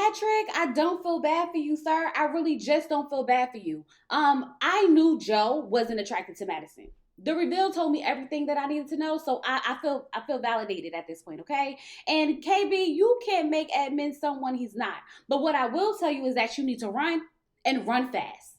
Patrick, I don't feel bad for you, sir. I really just don't feel bad for you. I knew Joe wasn't attracted to Madison. The reveal told me everything that I needed to know, so I feel validated at this point, okay? And KB, you can't make Edmond someone he's not. But what I will tell you is that you need to run and run fast.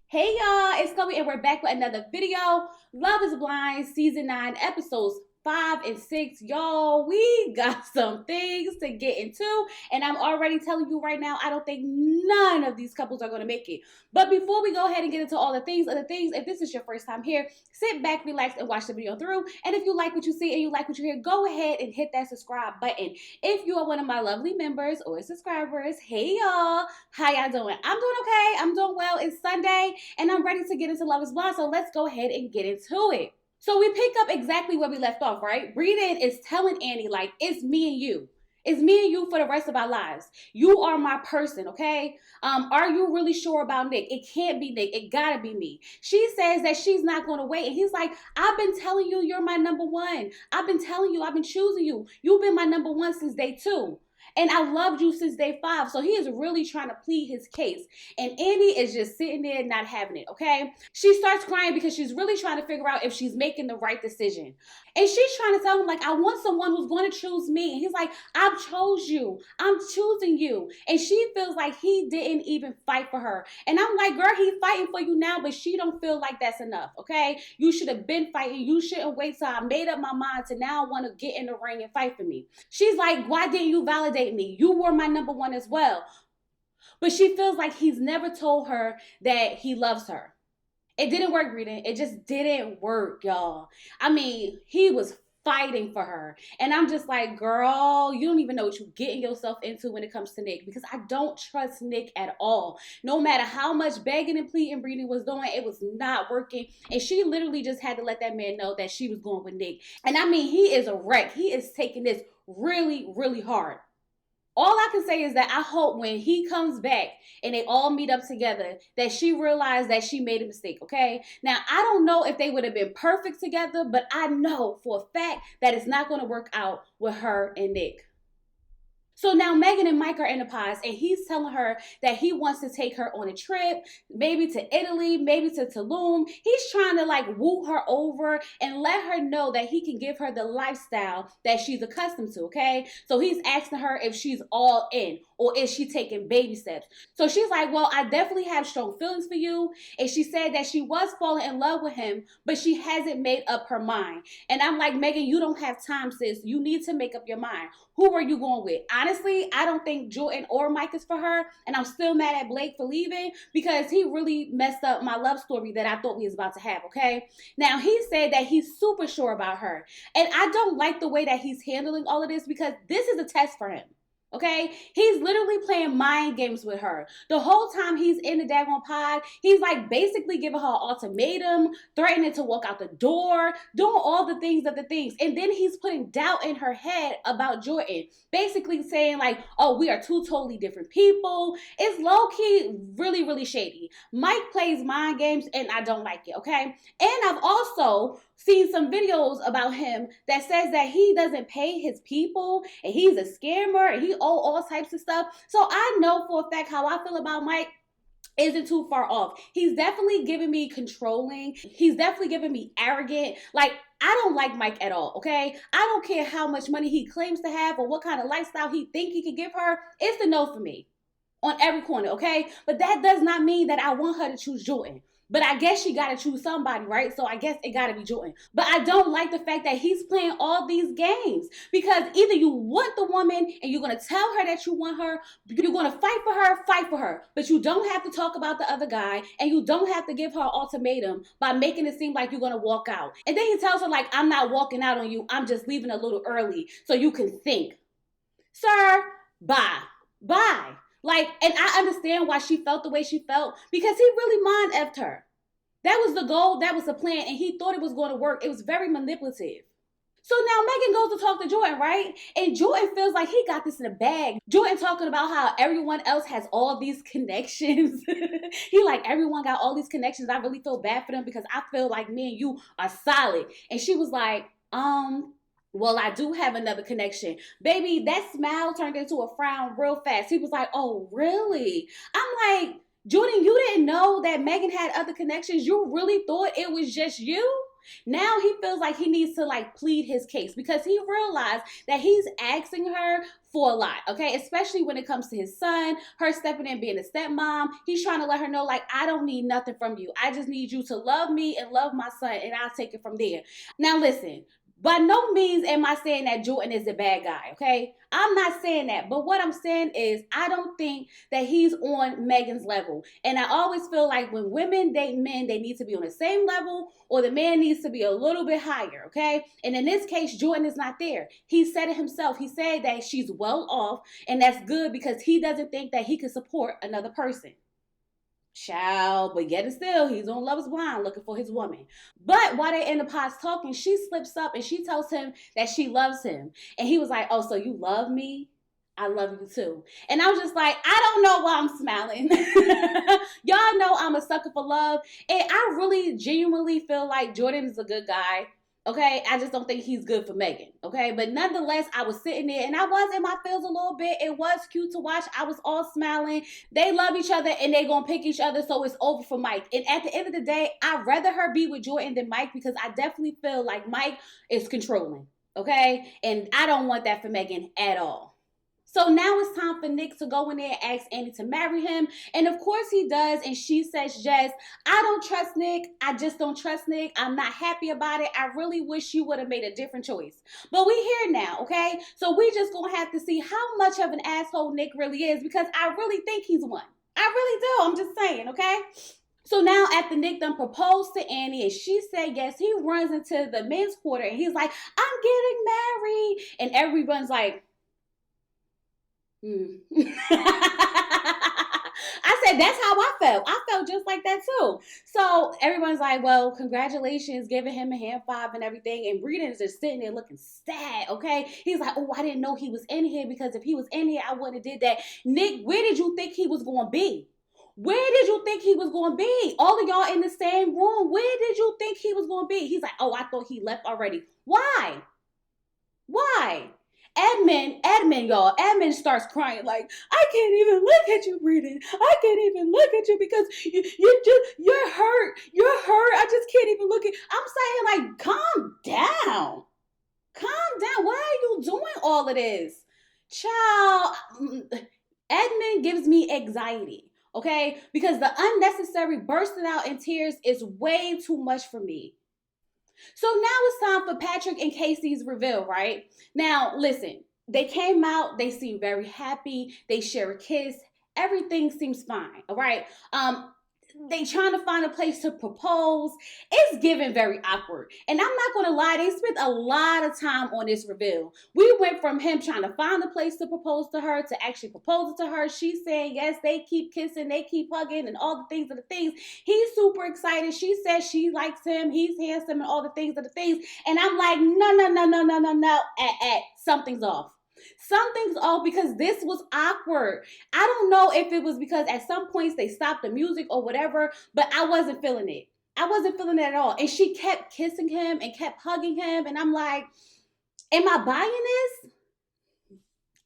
Hey y'all, it's Chloe and we're back with another video. Love is Blind, season 9, episodes 5 and 6. Y'all, we got some things to get into, and I'm already telling you right now, I don't think none of these couples are going to make it. But before we go ahead and get into all the things, if this is your first time here, sit back, relax, and watch the video through. And if you like what you see and you like what you hear, go ahead and hit that subscribe button. If you are one of my lovely members or subscribers, hey y'all, how y'all doing? I'm doing okay. I'm doing well. It's Sunday, and I'm ready to get into Love is Blind, so let's go ahead and get into it. So we pick up exactly where we left off, right? Breeden is telling Annie, like, it's me and you. It's me and you for the rest of our lives. You are my person, okay? Are you really sure about Nick? It can't be Nick. It gotta be me. She says that she's not going to wait. And he's like, I've been telling you you're my number one. I've been telling you, I've been choosing you. You've been my number one since day 2. And I loved you since day 5. So he is really trying to plead his case. And Annie is just sitting there not having it, okay? She starts crying because she's really trying to figure out if she's making the right decision. And she's trying to tell him, like, I want someone who's going to choose me. And he's like, I've chose you. I'm choosing you. And she feels like he didn't even fight for her. And I'm like, girl, he's fighting for you now, but she don't feel like that's enough, okay? You should have been fighting. You shouldn't wait till I made up my mind to now want to get in the ring and fight for me. She's like, why didn't you validate me? You were my number one as well. But she feels like he's never told her that he loves her. It didn't work, Breeden. It just didn't work, y'all. I mean, he was fighting for her. And I'm just like, girl, you don't even know what you're getting yourself into when it comes to Nick, because I don't trust Nick at all. No matter how much begging and pleading Breeden was doing, it was not working. And she literally just had to let that man know that she was going with Nick. And I mean, he is a wreck. He is taking this really, really hard. All I can say is that I hope when he comes back and they all meet up together that she realized that she made a mistake, okay? Now, I don't know if they would have been perfect together, but I know for a fact that it's not going to work out with her and Nick. So now Megan and Mike are in the pods, and he's telling her that he wants to take her on a trip, maybe to Italy, maybe to Tulum. He's trying to like woo her over and let her know that he can give her the lifestyle that she's accustomed to, okay? So he's asking her if she's all in or is she taking baby steps. So she's like, well, I definitely have strong feelings for you. And she said that she was falling in love with him, but she hasn't made up her mind. And I'm like, Megan, you don't have time, sis. You need to make up your mind. Who are you going with? Honestly, I don't think Jordan or Mike is for her. And I'm still mad at Blake for leaving because he really messed up my love story that I thought we was about to have, okay? Now, he said that he's super sure about her. And I don't like the way that he's handling all of this because this is a test for him. Okay, he's literally playing mind games with her. The whole time he's in the daggone pod, he's like basically giving her an ultimatum, threatening to walk out the door, doing all the things of the things. And then he's putting doubt in her head about Jordan, basically saying like, oh, we are two totally different people. It's low-key really, really shady. Mike plays mind games and I don't like it, okay? And I've also seen some videos about him that says that he doesn't pay his people and he's a scammer and he owe all types of stuff. So I know for a fact how I feel about Mike isn't too far off. He's definitely giving me controlling. He's definitely giving me arrogant. Like, I don't like Mike at all, okay? I don't care how much money he claims to have or what kind of lifestyle he think he can give her. It's a no for me on every corner, okay? But that does not mean that I want her to choose Jordan. But I guess she got to choose somebody, right? So I guess it got to be Jordan. But I don't like the fact that he's playing all these games. Because either you want the woman and you're going to tell her that you want her, you're going to fight for her. But you don't have to talk about the other guy and you don't have to give her an ultimatum by making it seem like you're going to walk out. And then he tells her like, I'm not walking out on you. I'm just leaving a little early so you can think. Sir, bye. Bye. Like, and I understand why she felt the way she felt because he really mind-effed her. That was the goal, that was the plan, and he thought it was going to work. It was very manipulative. So now Megan goes to talk to Jordan, right? And Jordan feels like he got this in the bag. Jordan talking about how everyone else has all these connections. He like, everyone got all these connections. I really feel bad for them because I feel like me and you are solid. And she was like, Well, I do have another connection. Baby, that smile turned into a frown real fast. He was like, oh, really? I'm like, Jordan, you didn't know that Megan had other connections? You really thought it was just you? Now he feels like he needs to like plead his case because he realized that he's asking her for a lot, okay? Especially when it comes to his son, her stepping in being a stepmom. He's trying to let her know, like, I don't need nothing from you. I just need you to love me and love my son, and I'll take it from there. Now, listen, by no means am I saying that Jordan is a bad guy, okay? I'm not saying that. But what I'm saying is, I don't think that he's on Megan's level. And I always feel like when women date men, they need to be on the same level or the man needs to be a little bit higher, okay? And in this case, Jordan is not there. He said it himself. He said that she's well off, and that's good because he doesn't think that he can support another person. Child, but yet and still, he's on Love is Blind looking for his woman. But while they're in the pods talking, she slips up and she tells him that she loves him. And he was like, oh, so you love me? I love you too. And I was just like, I don't know why I'm smiling. Y'all know I'm a sucker for love. And I really genuinely feel like Jordan is a good guy. Okay, I just don't think he's good for Megan. Okay, but nonetheless, I was sitting there and I was in my feels a little bit. It was cute to watch. I was all smiling. They love each other and they gonna pick each other, so it's over for Mike. And at the end of the day, I'd rather her be with Jordan than Mike because I definitely feel like Mike is controlling. Okay, and I don't want that for Megan at all. So now it's time for Nick to go in there and ask Annie to marry him. And of course he does. And she says, yes, I don't trust Nick. I just don't trust Nick. I'm not happy about it. I really wish you would have made a different choice. But we here now, okay? So we just gonna have to see how much of an asshole Nick really is because I really think he's one. I really do. I'm just saying, okay? So now after Nick done proposed to Annie and she said yes, he runs into the men's quarter and he's like, I'm getting married. And everyone's like, I said, that's how I felt. I felt just like that too. So everyone's like, well, congratulations, giving him a hand five and everything. And Breeden is just sitting there looking sad, okay? He's like, oh, I didn't know he was in here because if he was in here, I wouldn't have did that. Nick, where did you think he was going to be? Where did you think he was going to be? All of y'all in the same room. Where did you think he was going to be? He's like, oh, I thought he left already. Why? Why? Edmond, y'all. Edmond starts crying like, I can't even look at you, Breeden. I can't even look at you because you're hurt. You're hurt. I just can't even look at. I'm saying like, calm down. Calm down. Why are you doing all of this? Child, Edmond gives me anxiety, okay? Because the unnecessary bursting out in tears is way too much for me. So now it's time for Patrick and Casey's reveal, right? Now, listen, they came out, they seem very happy, they share a kiss, everything seems fine, all right? They trying to find a place to propose. It's given very awkward. And I'm not going to lie, they spent a lot of time on this reveal. We went from him trying to find a place to propose to her to actually proposing to her. She's saying yes, they keep kissing, they keep hugging and all the things of the things. He's super excited. She says she likes him. He's handsome and all the things of the things. And I'm like, no. Something's off. Something's off because this was awkward. I don't know if it was because at some points they stopped the music or whatever, but I wasn't feeling it. I wasn't feeling it at all. And she kept kissing him and kept hugging him. And I'm like, am I buying this?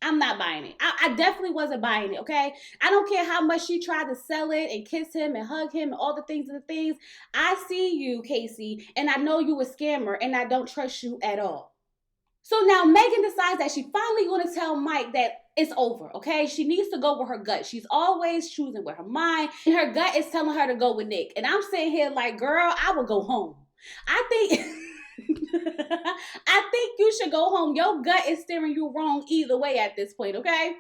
I'm not buying it. I definitely wasn't buying it, okay? I don't care how much she tried to sell it and kiss him and hug him and all the things and the things. I see you, Casey, and I know you a scammer and I don't trust you at all. So now Megan decides that she finally going to tell Mike that it's over, okay? She needs to go with her gut. She's always choosing with her mind, and her gut is telling her to go with Nick. And I'm sitting here like, girl, I will go home. I think I think you should go home. Your gut is steering you wrong either way at this point, okay?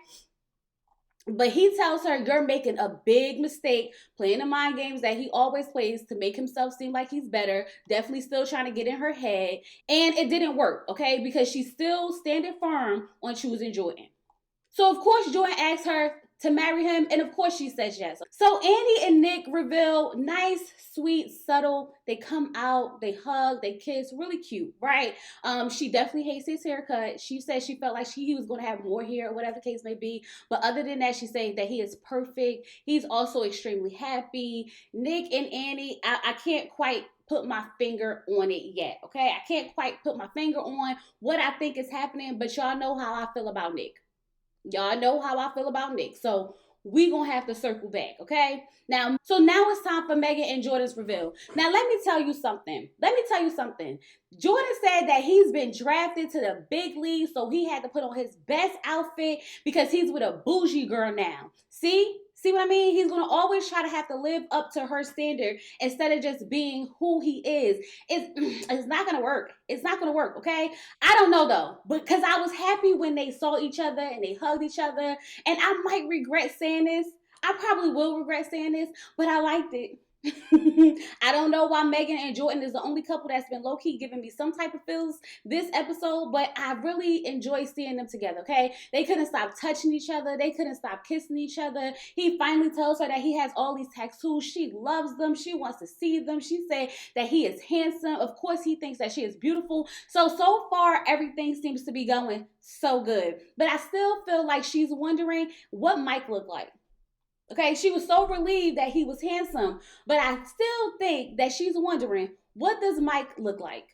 But he tells her, you're making a big mistake playing the mind games that he always plays to make himself seem like he's better. Definitely still trying to get in her head. And it didn't work, okay? Because she's still standing firm on choosing Jordan. So, of course, Jordan asks her to marry him. And, of course, she says yes. So, Annie and Nick reveal nice, sweet, subtle. They come out, they hug, they kiss. Really cute, right? She definitely hates his haircut. She said she felt like he was going to have more hair or whatever the case may be. But other than that, she's saying that he is perfect. He's also extremely happy. Nick and Annie, I can't quite put my finger on it yet. Okay, I can't quite put my finger on what I think is happening, but y'all know how I feel about Nick. Y'all know how I feel about Nick. So we gonna have to circle back, okay? Now it's time for Megan and Jordan's reveal. Now let me tell you something. Jordan said that he's been drafted to the big league, so he had to put on his best outfit because he's with a bougie girl now. See what I mean? He's gonna always try to have to live up to her standard instead of just being who he is. It's not gonna work. It's not gonna work, okay? I don't know though, because I was happy when they saw each other and they hugged each other. And I might regret saying this. I probably will regret saying this, but I liked it. I don't know why Megan and Jordan is the only couple that's been low-key giving me some type of feels this episode, but I really enjoy seeing them together, okay? They couldn't stop touching each other. They couldn't stop kissing each other. He finally tells her that he has all these tattoos. She loves them. She wants to see them. She said that he is handsome. Of course, he thinks that she is beautiful. So far, everything seems to be going so good. But I still feel like she's wondering what Mike looked like. Okay, she was so relieved that he was handsome, but I still think that she's wondering, what does Mike look like?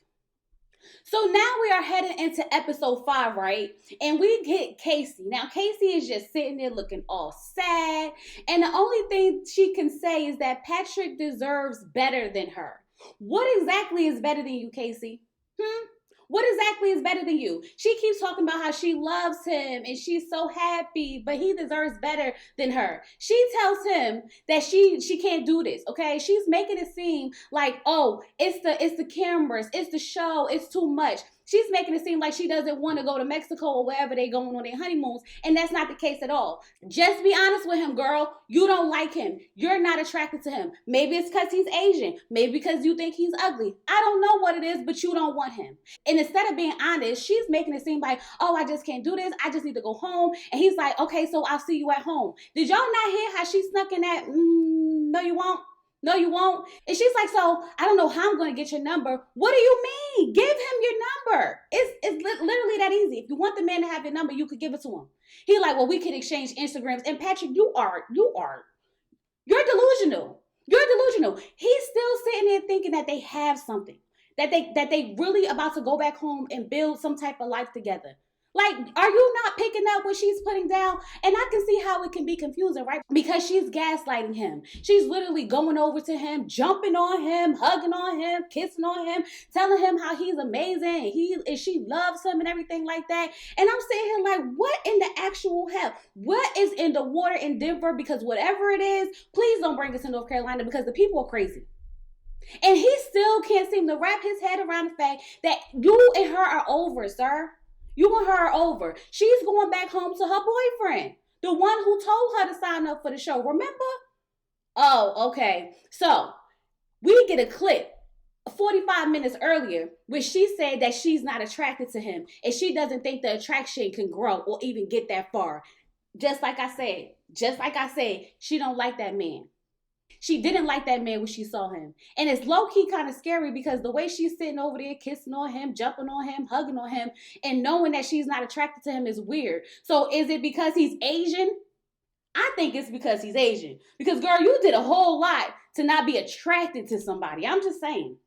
So now we are heading into episode 5, right? And we get Casey. Now, Casey is just sitting there looking all sad. And the only thing she can say is that Patrick deserves better than her. What exactly is better than you, Casey? What exactly is better than you? She keeps talking about how she loves him and she's so happy, but he deserves better than her. She tells him that she can't do this, okay? She's making it seem like, oh, it's the cameras, it's the show, it's too much. She's making it seem like she doesn't want to go to Mexico or wherever they going on their honeymoons, and that's not the case at all. Just be honest with him, girl. You don't like him. You're not attracted to him. Maybe it's because he's Asian. Maybe because you think he's ugly. I don't know what it is, but you don't want him. And instead of being honest, she's making it seem like, oh, I just can't do this. I just need to go home. And he's like, okay, so I'll see you at home. Did y'all not hear how she snuck in that? No, you won't. No, you won't. And she's like, so I don't know how I'm going to get your number. What do you mean? Give him your number. It's literally that easy. If you want the man to have your number, you could give it to him. He like, well, we could exchange Instagrams. And Patrick, you're delusional. You're delusional. He's still sitting there thinking that they have something, that they really about to go back home and build some type of life together. Like, are you not picking up what she's putting down? And I can see how it can be confusing, right? Because she's gaslighting him. She's literally going over to him, jumping on him, hugging on him, kissing on him, telling him how he's amazing and she loves him and everything like that. And I'm sitting here like, what in the actual hell? What is in the water in Denver? Because whatever it is, please don't bring us to North Carolina because the people are crazy. And he still can't seem to wrap his head around the fact that you and her are over, sir. You and her are over. She's going back home to her boyfriend, the one who told her to sign up for the show. Remember? Oh, okay. So we get a clip 45 minutes earlier where she said that she's not attracted to him and she doesn't think the attraction can grow or even get that far. Just like I said, she don't like that man. She didn't like that man when she saw him. And it's low-key kind of scary because the way she's sitting over there, kissing on him, jumping on him, hugging on him, and knowing that she's not attracted to him is weird. So is it because he's Asian? I think it's because he's Asian. Because, girl, you did a whole lot to not be attracted to somebody. I'm just saying.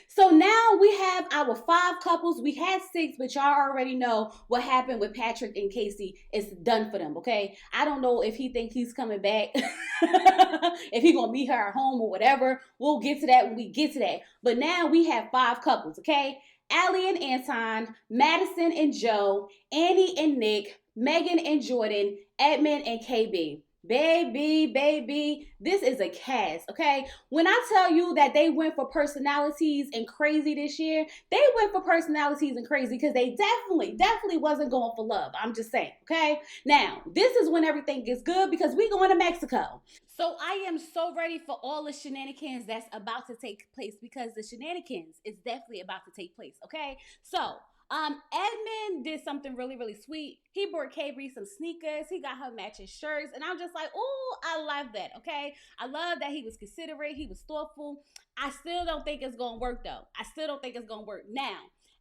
So now we have our 5 couples. We had 6, but y'all already know what happened with Patrick and Casey. It's done for them, okay? I don't know if he think he's coming back, if he gonna meet her at home or whatever. We'll get to that when we get to that. But now we have 5 couples, okay? Allie and Anton, Madison and Joe, Annie and Nick, Megan and Jordan, Edmond and KB. Baby, this is a cast, okay? When I tell you that they went for personalities and crazy this year, they went for personalities and crazy because they definitely wasn't going for love. I'm just saying, okay? Now, this is when everything gets good because we going to Mexico. So I am so ready for all the shenanigans that's about to take place because the shenanigans is definitely about to take place, okay? So, Edmond did something really sweet. He bought KB some sneakers. He got her matching shirts. And I'm just like, oh, I love that, okay? I love that he was considerate. He was thoughtful. I still don't think it's going to work, though. I still don't think it's going to work. Now,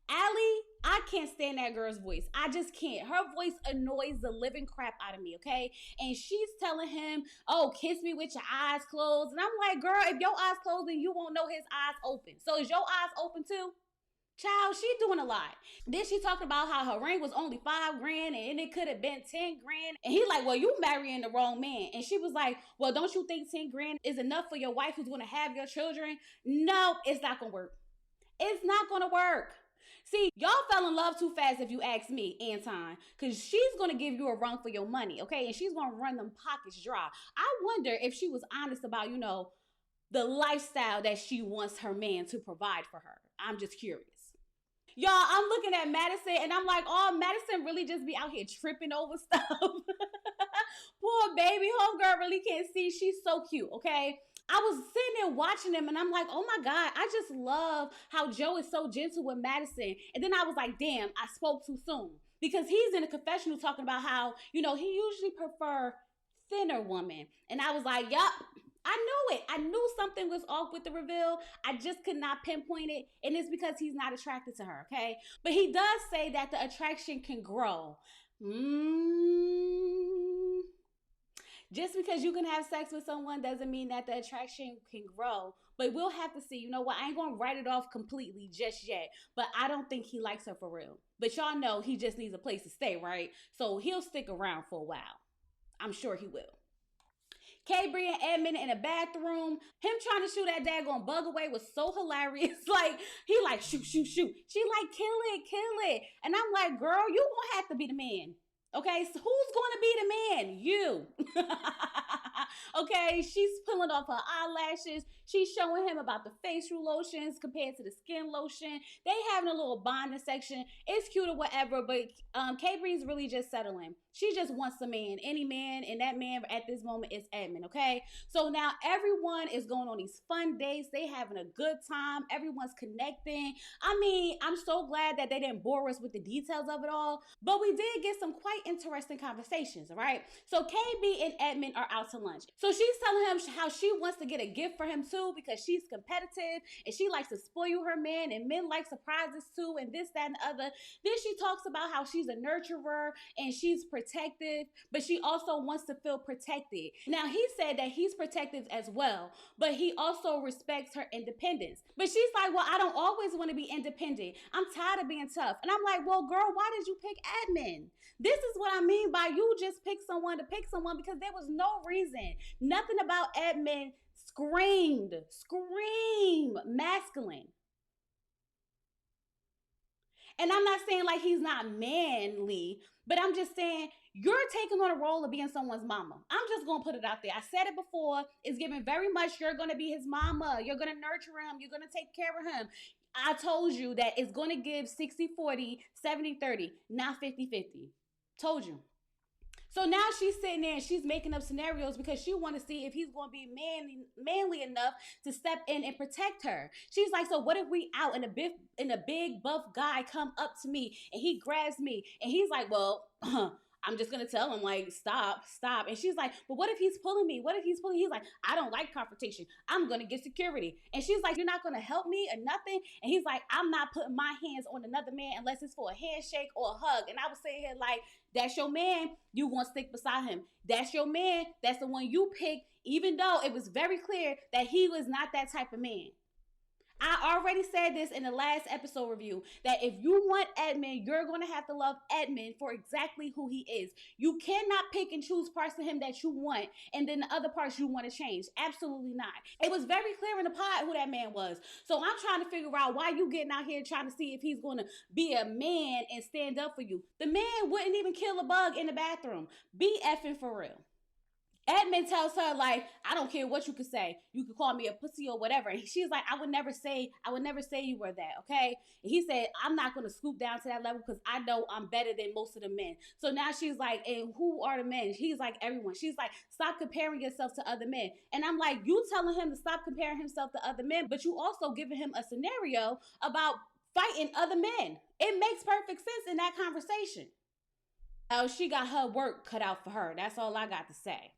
Allie, I can't stand that girl's voice. I just can't. Her voice annoys the living crap out of me, okay? And she's telling him, oh, kiss me with your eyes closed. And I'm like, girl, if your eyes closed, then you won't know his eyes open. So is your eyes open too? Child, she doing a lot. Then she talking about how her ring was only $5,000 and it could have been $10,000. And he like, well, you marrying the wrong man. And she was like, well, don't you think $10,000 is enough for your wife who's going to have your children? No, it's not going to work. It's not going to work. See, y'all fell in love too fast if you ask me, Anton, because she's going to give you a run for your money, okay? And she's going to run them pockets dry. I wonder if she was honest about, the lifestyle that she wants her man to provide for her. I'm just curious. Y'all, I'm looking at Madison and I'm like, oh, Madison really just be out here tripping over stuff. Poor baby, homegirl really can't see. She's so cute, okay? I was sitting there watching him and I'm like, oh my God, I just love how Joe is so gentle with Madison. And then I was like, damn, I spoke too soon. Because he's in a confessional talking about how, he usually prefer thinner women. And I was like, yup, I knew it. I knew something was off with the reveal. I just could not pinpoint it. And it's because he's not attracted to her, okay? But he does say that the attraction can grow. Just because you can have sex with someone doesn't mean that the attraction can grow. But we'll have to see. You know what? I ain't going to write it off completely just yet. But I don't think he likes her for real. But y'all know he just needs a place to stay, right? So he'll stick around for a while. I'm sure he will. KB and Edmond in the bathroom. Him trying to shoot that daggone bug away was so hilarious. Like, he like, shoot. She like, kill it. And I'm like, girl, you gonna have to be the man. Okay, so who's going to be the man? You. Okay, she's pulling off her eyelashes. She's showing him about the facial lotions compared to the skin lotion. They having a little bonding section. It's cute or whatever, but K-Bree's really just settling. She just wants a man, any man, and that man at this moment is Edmond, okay? So now everyone is going on these fun dates. They having a good time. Everyone's connecting. I mean, I'm so glad that they didn't bore us with the details of it all, but we did get some quite interesting conversations, all right? So KB and Edmond are out to lunch. So she's telling him how she wants to get a gift for him too because she's competitive and she likes to spoil her man and men like surprises too and this, that, and the other. Then she talks about how she's a nurturer and she's protective, but she also wants to feel protected. Now he said that he's protective as well, but he also respects her independence. But she's like, well, I don't always want to be independent. I'm tired of being tough. And I'm like, well, girl, why did you pick Edmond? This is what I mean by you just pick someone to pick someone because there was no reason. Nothing about Edmond screamed masculine. And I'm not saying like he's not manly, but I'm just saying you're taking on a role of being someone's mama. I'm just going to put it out there. I said it before. It's given very much you're going to be his mama. You're going to nurture him. You're going to take care of him. I told you that it's going to give 60-40, 70-30, not 50-50. Told you. So now she's sitting there and she's making up scenarios because she want to see if he's going to be manly enough to step in and protect her. She's like, so what if we out and a big buff guy come up to me and he grabs me and he's like, well, I'm just going to tell him like, stop. And she's like, but what if he's pulling me? He's like, I don't like confrontation. I'm going to get security. And she's like, you're not going to help me or nothing. And he's like, I'm not putting my hands on another man unless it's for a handshake or a hug. And I was sitting here like, that's your man. You want to stick beside him. That's your man. That's the one you pick, even though it was very clear that he was not that type of man. I already said this in the last episode review that if you want Edmond, you're going to have to love Edmond for exactly who he is. You cannot pick and choose parts of him that you want and then the other parts you want to change. Absolutely not. It was very clear in the pod who that man was. So I'm trying to figure out why you getting out here trying to see if he's going to be a man and stand up for you. The man wouldn't even kill a bug in the bathroom. Be effing for real. Edmond tells her, like, I don't care what you could say. You could call me a pussy or whatever. And she's like, I would never say you were that, okay? And he said, I'm not going to scoop down to that level because I know I'm better than most of the men. So now she's like, and who are the men? He's like, everyone. She's like, stop comparing yourself to other men. And I'm like, you telling him to stop comparing himself to other men, but you also giving him a scenario about fighting other men. It makes perfect sense in that conversation. Oh, she got her work cut out for her. That's all I got to say.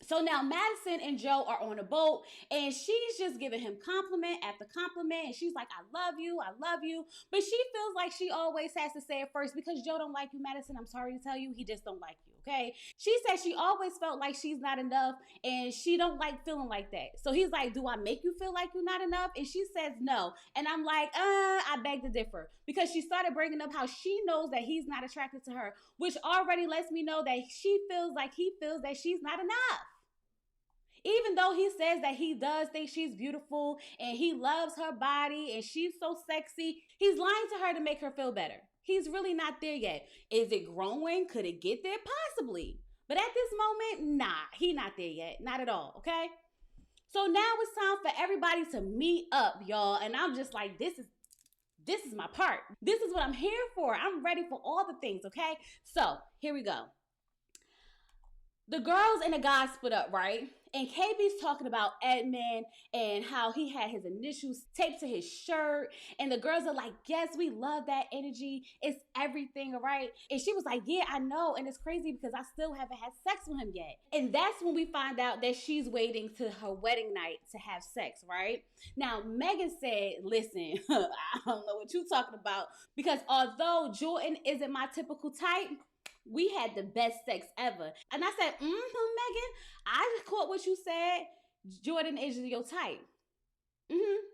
So now Madison and Joe are on a boat and she's just giving him compliment after compliment. And she's like, I love you, I love you. But she feels like she always has to say it first because Joe don't like you, Madison. I'm sorry to tell you, he just don't like you, okay? She said she always felt like she's not enough and she don't like feeling like that. So he's like, do I make you feel like you're not enough? And she says no. And I'm like, I beg to differ. Because she started bringing up how she knows that he's not attracted to her, which already lets me know that he feels that she's not enough. Even though he says that he does think she's beautiful and he loves her body and she's so sexy, he's lying to her to make her feel better. He's really not there yet. Is it growing? Could it get there? Possibly. But at this moment, nah, he not there yet. Not at all, okay? So now it's time for everybody to meet up, y'all. And I'm just like, this is my part. This is what I'm here for. I'm ready for all the things, okay? So here we go. The girls and the guys split up, right? And KB's talking about Edmond and how he had his initials taped to his shirt. And the girls are like, yes, we love that energy. It's everything, all right? And she was like, yeah, I know. And it's crazy because I still haven't had sex with him yet. And that's when we find out that she's waiting to her wedding night to have sex, right? Now, Megan said, listen, I don't know what you're talking about. Because although Jordan isn't my typical type, we had the best sex ever. And I said, Megan, I just caught what you said. Jordan is your type.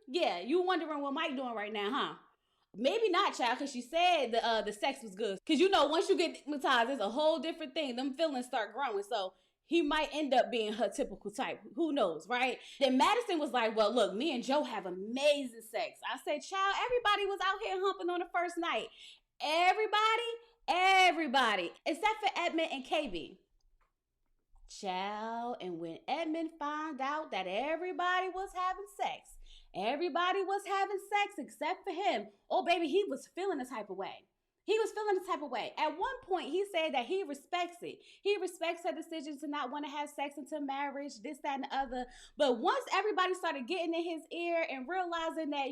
Yeah, you wondering what Mike doing right now, huh? Maybe not, child, because she said the sex was good. Because, once you get hypnotized, it's a whole different thing. Them feelings start growing. So he might end up being her typical type. Who knows, right? Then Madison was like, well, look, me and Joe have amazing sex. I said, child, everybody was out here humping on the first night. Everybody, except for Edmond and KB. Child, and when Edmond found out that everybody was having sex except for him. Oh, baby, he was feeling the type of way. At one point, he said that he respects it. He respects her decision to not want to have sex until marriage, this, that, and the other. But once everybody started getting in his ear and realizing that,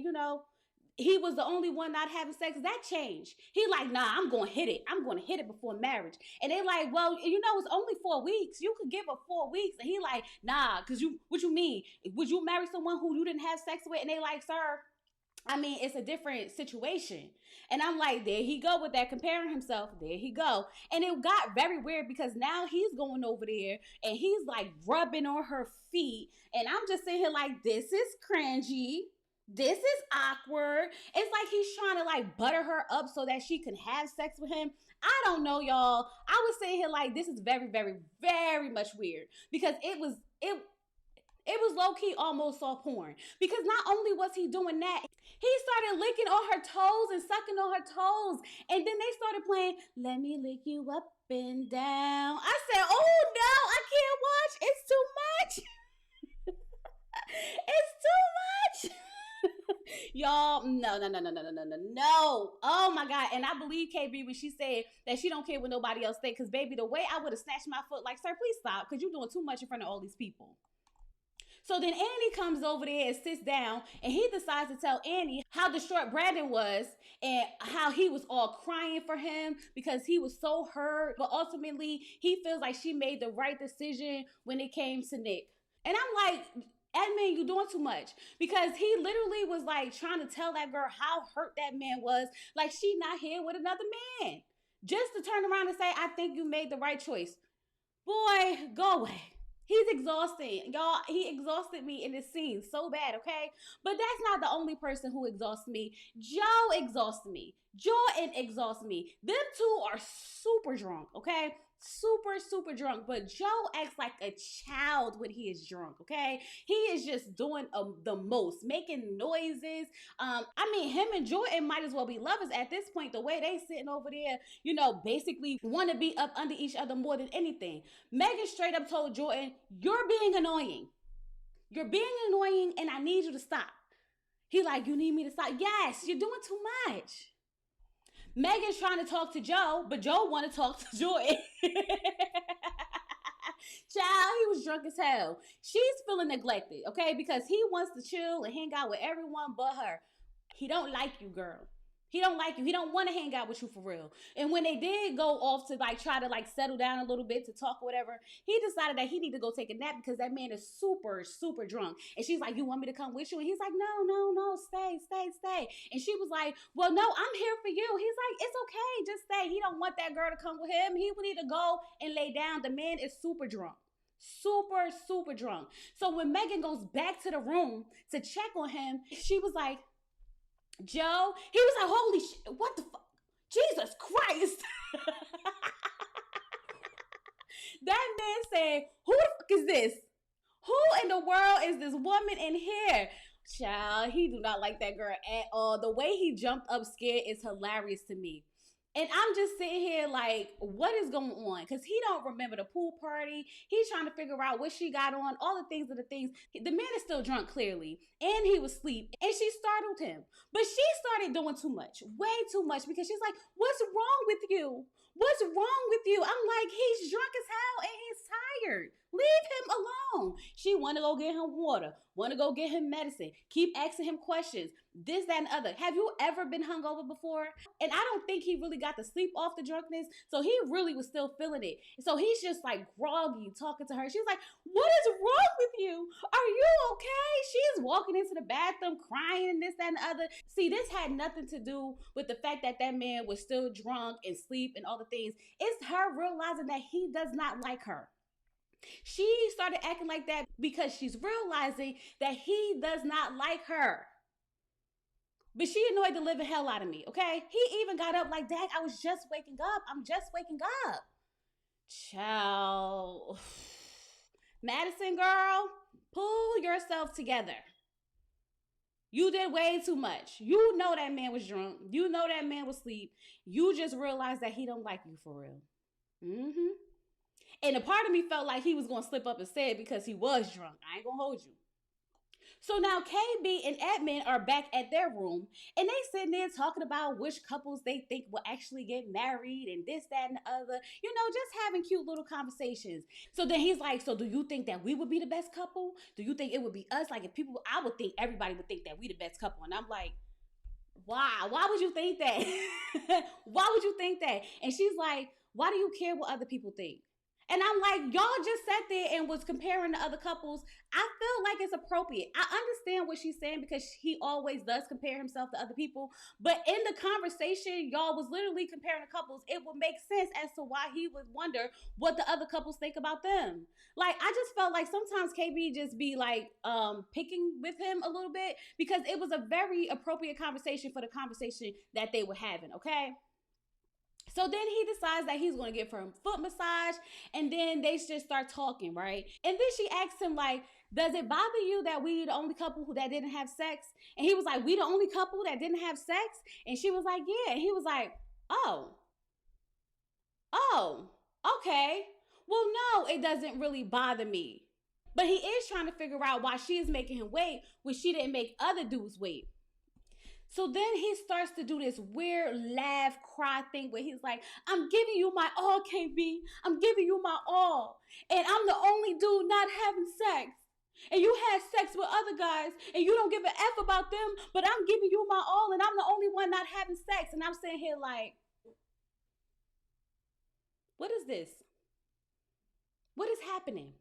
he was the only one not having sex, that changed. He like, nah, I'm going to hit it. I'm going to hit it before marriage. And they like, well, it's only 4 weeks. You could give her 4 weeks. And he like, nah, because what you mean? Would you marry someone who you didn't have sex with? And they like, sir, I mean, it's a different situation. And I'm like, there he go with that, comparing himself. There he go. And it got very weird because now he's going over there and he's like rubbing on her feet. And I'm just sitting here like, this is cringy. This is awkward. It's like he's trying to like butter her up so that she can have sex with him. I don't know, y'all. I was sitting here like, this is very, very, very much weird because it was low-key almost soft porn. Because not only was he doing that, he started licking on her toes and sucking on her toes. And then they started playing, let me lick you up and down. I said, oh no, I can't watch. It's too much. It's too much. Y'all, no. Oh my God. And I believe KB when she said that she don't care what nobody else thinks. Because baby, the way I would have snatched my foot, like, sir, please stop. Because you're doing too much in front of all these people. So then Annie comes over there and sits down and he decides to tell Annie how distraught Brandon was and how he was all crying for him because he was so hurt. But ultimately, he feels like she made the right decision when it came to Nick. And I'm like, Edmond, you doing too much. Because he literally was like trying to tell that girl how hurt that man was. Like she not here with another man. Just to turn around and say, I think you made the right choice. Boy, go away. He's exhausting. Y'all, he exhausted me in this scene so bad, okay? But that's not the only person who exhausts me. Joe exhausts me. Jordan exhausts me. Them two are super drunk, okay? Super, super drunk. But Joe acts like a child when he is drunk, okay? He is just doing the most, making noises. I mean, him and Jordan might as well be lovers at this point. The way they sitting over there, basically want to be up under each other more than anything. Megan straight up told Jordan, you're being annoying. You're being annoying and I need you to stop. He like, you need me to stop? Yes, you're doing too much. Megan's trying to talk to Joe, but Joe want to talk to Jordan. Child, he was drunk as hell. She's feeling neglected, okay? Because he wants to chill and hang out with everyone but her. He don't like you, girl. He don't like you. He don't want to hang out with you for real. And when they did go off to like try to like settle down a little bit to talk or whatever, he decided that he need to go take a nap because that man is super, super drunk. And she's like, you want me to come with you? And he's like, no, no, no, stay, stay, stay. And she was like, well, no, I'm here for you. He's like, it's okay, just stay. He don't want that girl to come with him. He would need to go and lay down. The man is super drunk. Super, super drunk. So when Megan goes back to the room to check on him, she was like, Joe, he was like, holy shit, what the fuck? Jesus Christ. That man said, who the fuck is this? Who in the world is this woman in here? Child, he do not like that girl at all. The way he jumped up scared is hilarious to me. And I'm just sitting here like, what is going on? Because he don't remember the pool party. He's trying to figure out what she got on, all the things are the things. The man is still drunk, clearly. And he was asleep. And she startled him. But she started doing too much. Way too much. Because she's like, what's wrong with you? What's wrong with you? I'm like, he's drunk as hell and he's tired. Leave him alone. She want to go get him water. Want to go get him medicine. Keep asking him questions. This, that, and other. Have you ever been hungover before? And I don't think he really got to sleep off the drunkenness. So he really was still feeling it. So he's just like groggy talking to her. She's like, what is wrong with you? Are you okay? She's walking into the bathroom crying and this, that, and the other. See, this had nothing to do with the fact that that man was still drunk and sleep and all the things. It's her realizing that he does not like her. She started acting like that because she's realizing that he does not like her. But she annoyed the living hell out of me, okay? He even got up like, Dad, I was just waking up. I'm just waking up. Child. Madison, girl, pull yourself together. You did way too much. You know that man was drunk. You know that man was asleep. You just realized that he don't like you for real. Mm-hmm. And a part of me felt like he was going to slip up and say it because he was drunk. I ain't going to hold you. So now KB and Edmond are back at their room and they sitting there talking about which couples they think will actually get married and this, that, and the other. You know, just having cute little conversations. So then he's like, so do you think that we would be the best couple? Do you think it would be us? Like if people, I would think everybody would think that we the best couple. And I'm like, why? Why would you think that? Why would you think that? And she's like, why do you care what other people think? And I'm like, y'all just sat there and was comparing the other couples. I feel like it's appropriate. I understand what she's saying because he always does compare himself to other people. But in the conversation, y'all was literally comparing the couples. It would make sense as to why he would wonder what the other couples think about them. Like, I just felt like sometimes KB just be like picking with him a little bit because it was a very appropriate conversation for the conversation that they were having, okay? So then he decides that he's going to give her a foot massage and then they just start talking, right? And then she asks him like, does it bother you that we the only couple that didn't have sex? And he was like, we the only couple that didn't have sex? And she was like, yeah. And he was like, oh, okay. Well, no, it doesn't really bother me. But he is trying to figure out why she is making him wait when she didn't make other dudes wait. So then he starts to do this weird laugh, cry thing where he's like, I'm giving you my all, KB. I'm giving you my all. And I'm the only dude not having sex. And you had sex with other guys and you don't give a F about them, but I'm giving you my all and I'm the only one not having sex. And I'm sitting here like, what is this? What is happening?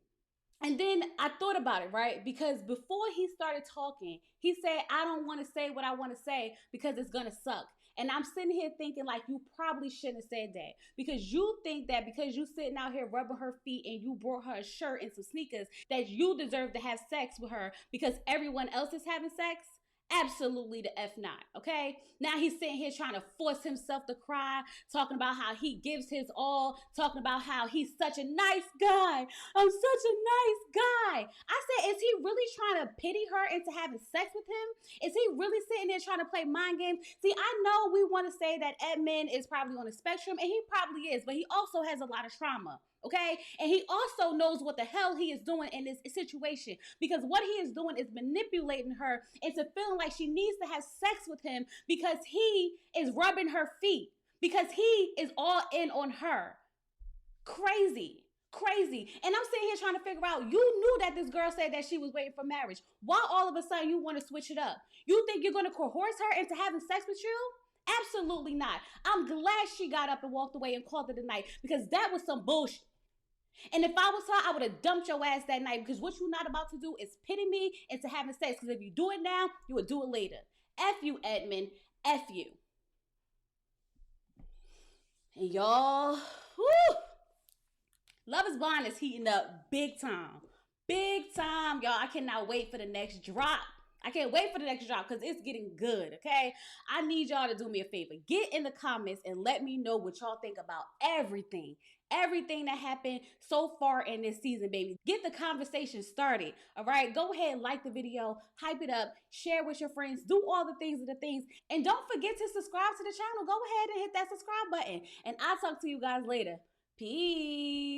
And then I thought about it, right? Because before he started talking, he said, I don't want to say what I want to say because it's going to suck. And I'm sitting here thinking like you probably shouldn't have said that because you think that because you sitting out here rubbing her feet and you brought her a shirt and some sneakers that you deserve to have sex with her because everyone else is having sex. Absolutely the F not, okay? Now he's sitting here trying to force himself to cry, talking about how he gives his all, talking about how he's such a nice guy. I'm such a nice guy. I said, is he really trying to pity her into having sex with him? Is he really sitting there trying to play mind games? See, I know we want to say that Edmond is probably on the spectrum, and he probably is, but he also has a lot of trauma. Okay. And he also knows what the hell he is doing in this situation because what he is doing is manipulating her into feeling like she needs to have sex with him because he is rubbing her feet, because he is all in on her. Crazy. And I'm sitting here trying to figure out, you knew that this girl said that she was waiting for marriage. Why all of a sudden you want to switch it up? You think you're going to coerce her into having sex with you? Absolutely not. I'm glad she got up and walked away and called it a night because that was some bullshit. And if I was her, I would have dumped your ass that night because what you're not about to do is pity me into having sex. Because if you do it now, you would do it later. F you, Edmond. F you. And y'all, whew, Love is Blind is heating up big time. Big time, y'all. I cannot wait for the next drop. I can't wait for the next drop because it's getting good, okay? I need y'all to do me a favor. Get in the comments and let me know what y'all think about everything. Everything that happened so far in this season, baby. Get the conversation started, all right? Go ahead and like the video, hype it up, share with your friends, do all the things. And don't forget to subscribe to the channel. Go ahead and hit that subscribe button. And I'll talk to you guys later. Peace.